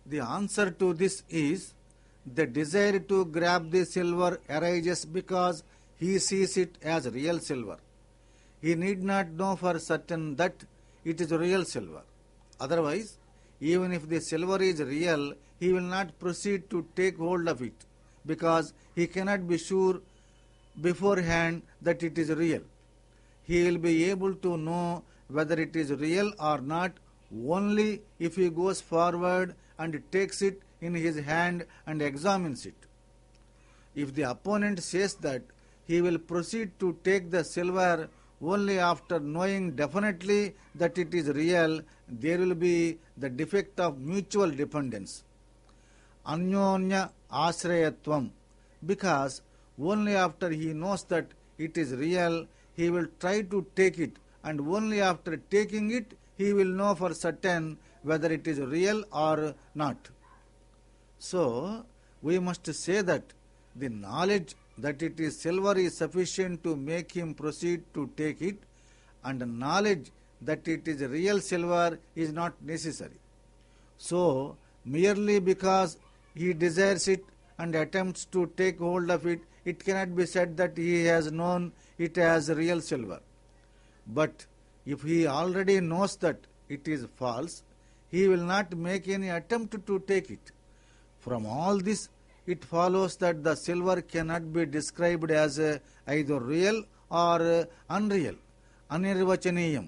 The answer to this is the desire to grab the silver arises because he sees it as real silver. He need not know for certain that it is real silver. Otherwise, even if the silver is real, he will not proceed to take hold of it because he cannot be sure beforehand that it is real. He will be able to know whether it is real or not only if he goes forward and takes it in his hand and examines it. If the opponent says that he will proceed to take the silver only after knowing definitely that it is real, there will be the defect of mutual dependence. Anyonya ashrayatvam, because only after he knows that it is real, he will try to take it, and only after taking it, he will know for certain whether it is real or not. So, we must say that the knowledge that it is silver is sufficient to make him proceed to take it, and the knowledge that it is real silver is not necessary. So, merely because he desires it and attempts to take hold of it, it cannot be said that he has known it as real silver. But if he already knows that it is false, he will not make any attempt to take it. From all this, it follows that the silver cannot be described as either real or unreal, anirvachaniyam.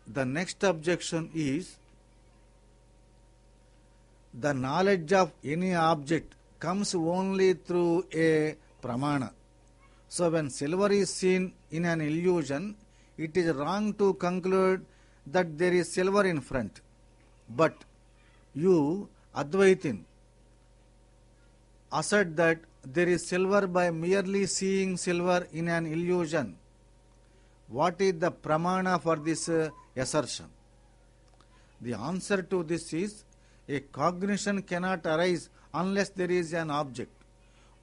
The next objection is, the knowledge of any object comes only through a pramana. So when silver is seen in an illusion, it is wrong to conclude that there is silver in front. But you, Advaitin, assert that there is silver by merely seeing silver in an illusion. What is the pramana for this assertion? The answer to this is, a cognition cannot arise unless there is an object.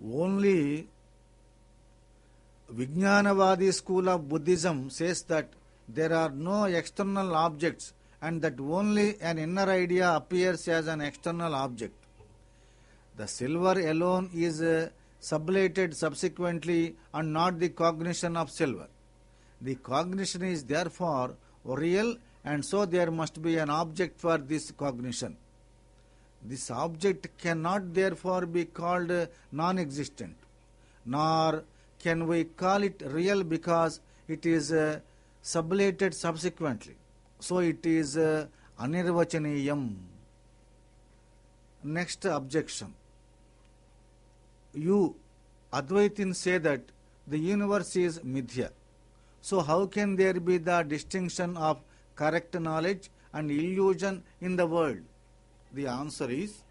Only Vijnanavadi school of Buddhism says that there are no external objects and that only an inner idea appears as an external object. The silver alone is sublated subsequently and not the cognition of silver. The cognition is therefore real, and so there must be an object for this cognition. This object cannot therefore be called non-existent, nor can we call it real because it is sublated subsequently. So it is anirvachaniyam. Next objection. You, Advaitin, say that the universe is mithya. So how can there be the distinction of correct knowledge and illusion in the world? The answer is,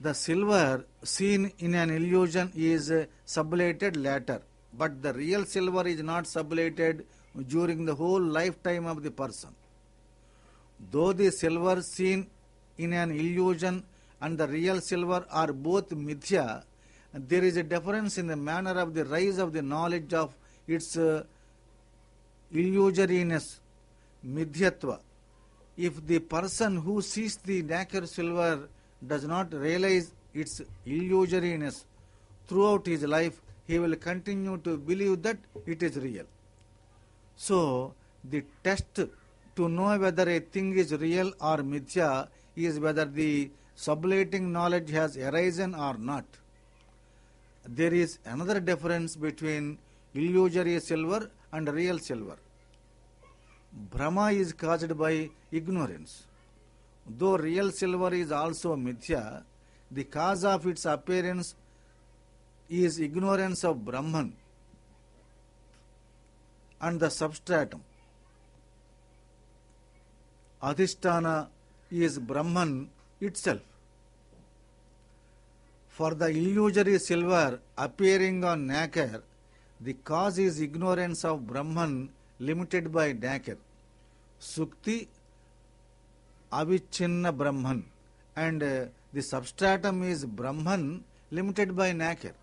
the silver seen in an illusion is sublated later, but the real silver is not sublated during the whole lifetime of the person. Though the silver seen in an illusion and the real silver are both mithya, there is a difference in the manner of the rise of the knowledge of its illusoriness, midhyatva. If the person who sees the nacre silver does not realize its illusoriness throughout his life, he will continue to believe that it is real. So, the test to know whether a thing is real or mithya is whether the sublating knowledge has arisen or not. There is another difference between illusory silver and real silver. Brahma is caused by ignorance. Though real silver is also mithya, the cause of its appearance is ignorance of Brahman and the substratum. Adhisthana is Brahman itself. For the illusory silver appearing on nacre, the cause is ignorance of Brahman limited by nacre. Sukti avichinna Brahman, and the substratum is Brahman limited by nacre.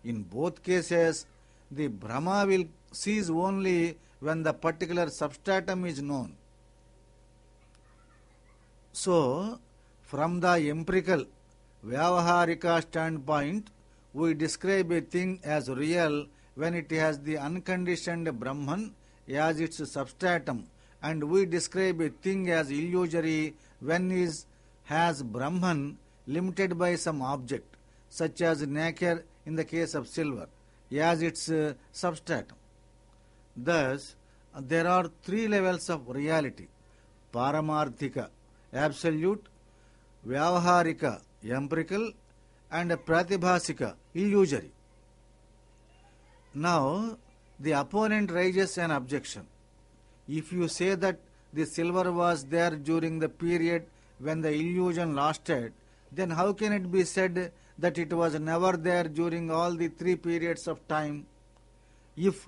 In both cases, the Brahma will sees only when the particular substratum is known. So, from the empirical Vyavaharika standpoint, we describe a thing as real when it has the unconditioned Brahman as its substratum, and we describe a thing as illusory when it has Brahman limited by some object, such as nacre in the case of silver, as its substratum. Thus, there are three levels of reality: Paramarthika, absolute; Vyavaharika, empirical; and Pratibhasika, illusory. Now, the opponent raises an objection. If you say that the silver was there during the period when the illusion lasted, then how can it be said that it was never there during all the three periods of time? If,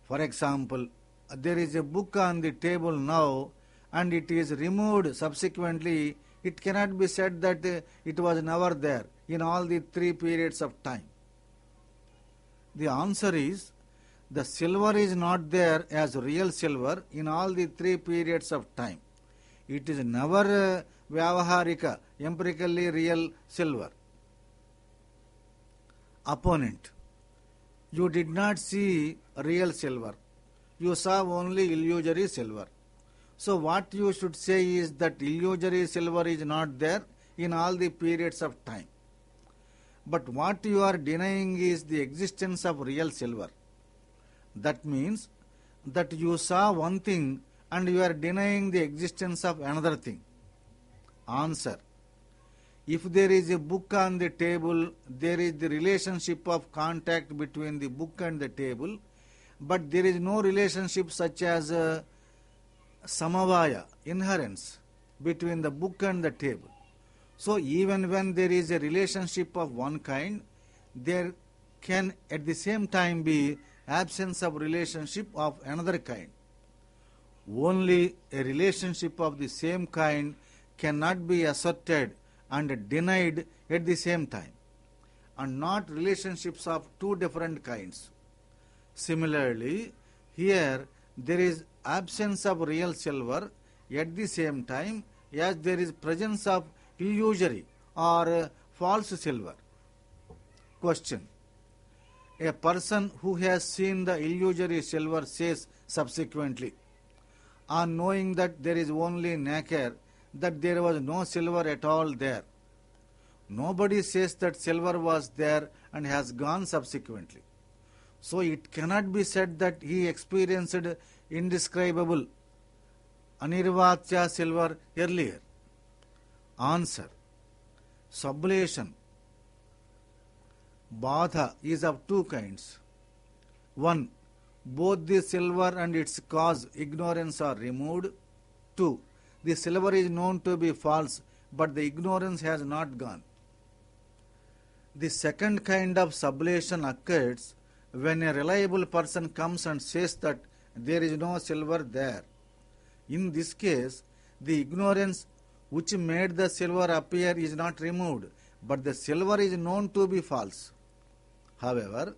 for example, there is a book on the table now and it is removed subsequently, it cannot be said that it was never there in all the three periods of time. The answer is, the silver is not there as real silver in all the three periods of time. It is never Vyavaharika, empirically real silver. Opponent: you did not see real silver. You saw only illusory silver. So what you should say is that illusory silver is not there in all the periods of time. But what you are denying is the existence of real silver. That means that you saw one thing and you are denying the existence of another thing. Answer: if there is a book on the table, there is the relationship of contact between the book and the table, but there is no relationship such as samavaya, inherence, between the book and the table. So even when there is a relationship of one kind, there can at the same time be absence of relationship of another kind. Only a relationship of the same kind cannot be asserted and denied at the same time, and not relationships of two different kinds. Similarly, here there is absence of real silver at the same time as there is presence of illusory or false silver. Question: a person who has seen the illusory silver says subsequently, on knowing that there is only nacre, that there was no silver at all there. Nobody says that silver was there and has gone subsequently. So it cannot be said that he experienced indescribable anirvatya silver earlier. Answer: sublation, badha, is of two kinds. 1. Both the silver and its cause, ignorance, are removed. 2. The silver is known to be false, but the ignorance has not gone. The second kind of sublation occurs when a reliable person comes and says that there is no silver there. In this case, the ignorance which made the silver appear is not removed, but the silver is known to be false. However,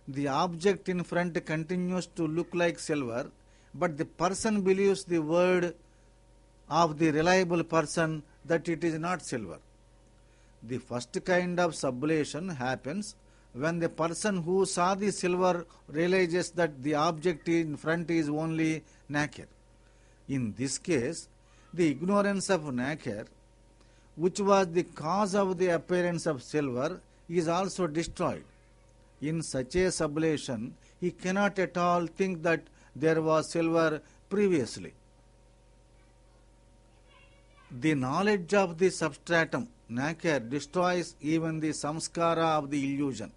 the object in front continues to look like silver, but the person believes the word of the reliable person that it is not silver. The first kind of sublation happens when the person who saw the silver realizes that the object in front is only nacre. In this case, the ignorance of nacre, which was the cause of the appearance of silver, is also destroyed. In such a sublation, he cannot at all think that there was silver previously. The knowledge of the substratum, nacre, destroys even the samskara of the illusion.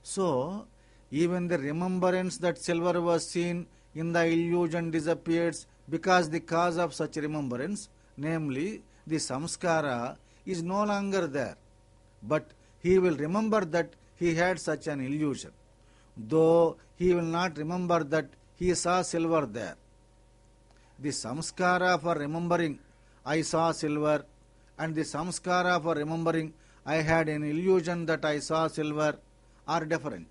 So, even the remembrance that silver was seen in the illusion disappears because the cause of such remembrance, namely the samskara, is no longer there. But he will remember that he had such an illusion, though he will not remember that he saw silver there. The samskara for remembering I saw silver and the samskara for remembering I had an illusion that I saw silver are different.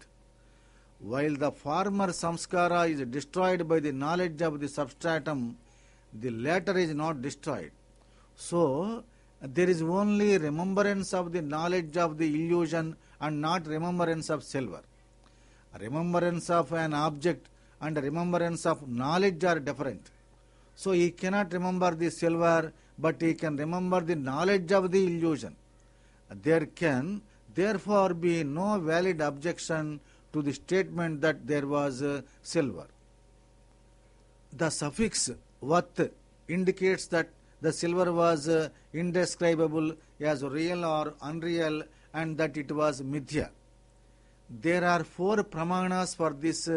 While the former samskara is destroyed by the knowledge of the substratum, the latter is not destroyed. So, there is only remembrance of the knowledge of the illusion and not remembrance of silver. Remembrance of an object and remembrance of knowledge are different. So, he cannot remember the silver, but he can remember the knowledge of the illusion. There can therefore be no valid objection to the statement that there was silver. The suffix vat indicates that the silver was indescribable as real or unreal and that it was mithya. There are 4 pramanas for this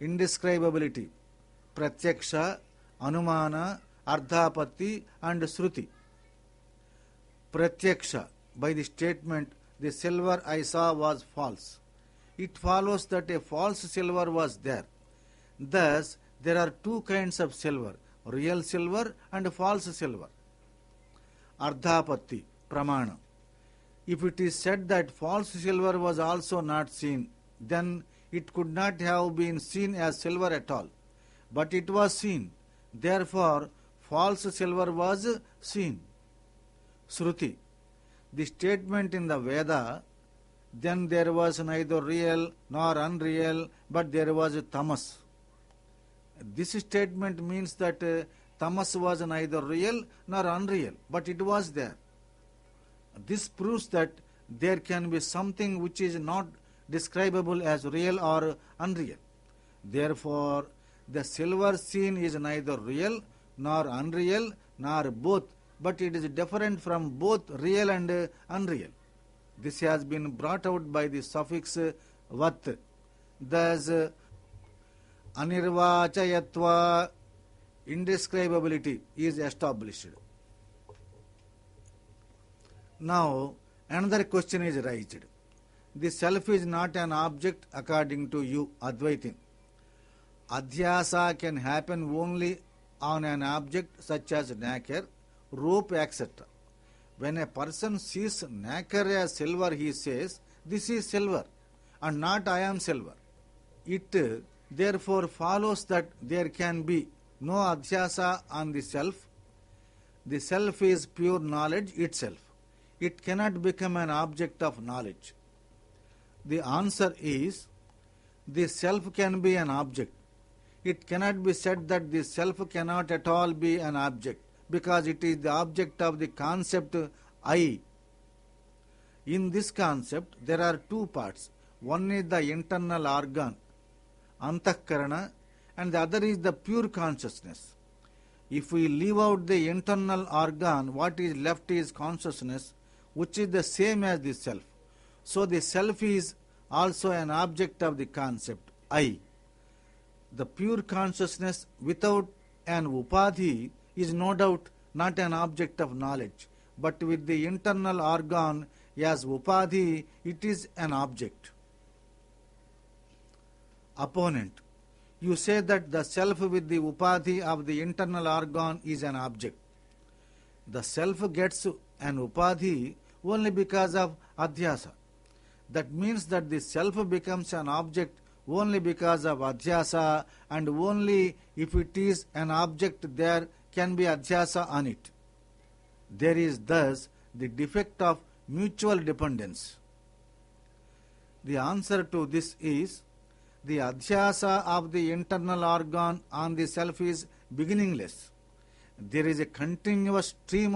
indescribability: pratyaksha, anumana, ardhapatti and shruti. Pratyaksha, by the statement, the silver I saw was false. It follows that a false silver was there. Thus, there are 2 kinds of silver, real silver and false silver. Ardhapatti, pramana. If it is said that false silver was also not seen, then it could not have been seen as silver at all. But it was seen. Therefore, false silver was seen. Shruti, the statement in the Veda, then there was neither real nor unreal, but there was tamas. This statement means that tamas was neither real nor unreal, but it was there. This proves that there can be something which is not describable as real or unreal. Therefore, the silver seen is neither real nor unreal nor both, but it is different from both real and unreal. This has been brought out by the suffix vat. Thus, anirvachayatva, indescribability, is established. Now, another question is raised. The self is not an object according to you, Advaitin. Adhyasa can happen only on an object such as nacre, rope, etc. When a person sees nacre as silver, he says, this is silver and not I am silver. It therefore follows that there can be no adhyasa on the self. The self is pure knowledge itself. It cannot become an object of knowledge. The answer is, the self can be an object. It cannot be said that the self cannot at all be an object, because it is the object of the concept I. In this concept, there are 2 parts. One is the internal organ, antahkarana, and the other is the pure consciousness. If we leave out the internal organ, what is left is consciousness, which is the same as the self. So the self is also an object of the concept I. The pure consciousness without an upadhi is no doubt not an object of knowledge, but with the internal organ as upadhi, it is an object. Opponent: you say that the self with the upadhi of the internal organ is an object. The self gets an upadhi only because of adhyasa. That means that the self becomes an object only because of adhyasa, and only if it is an object there can be adhyasa on it. There is thus the defect of mutual dependence. The answer to this is, the adhyasa of the internal organ on the self is beginningless. There is a continuous stream of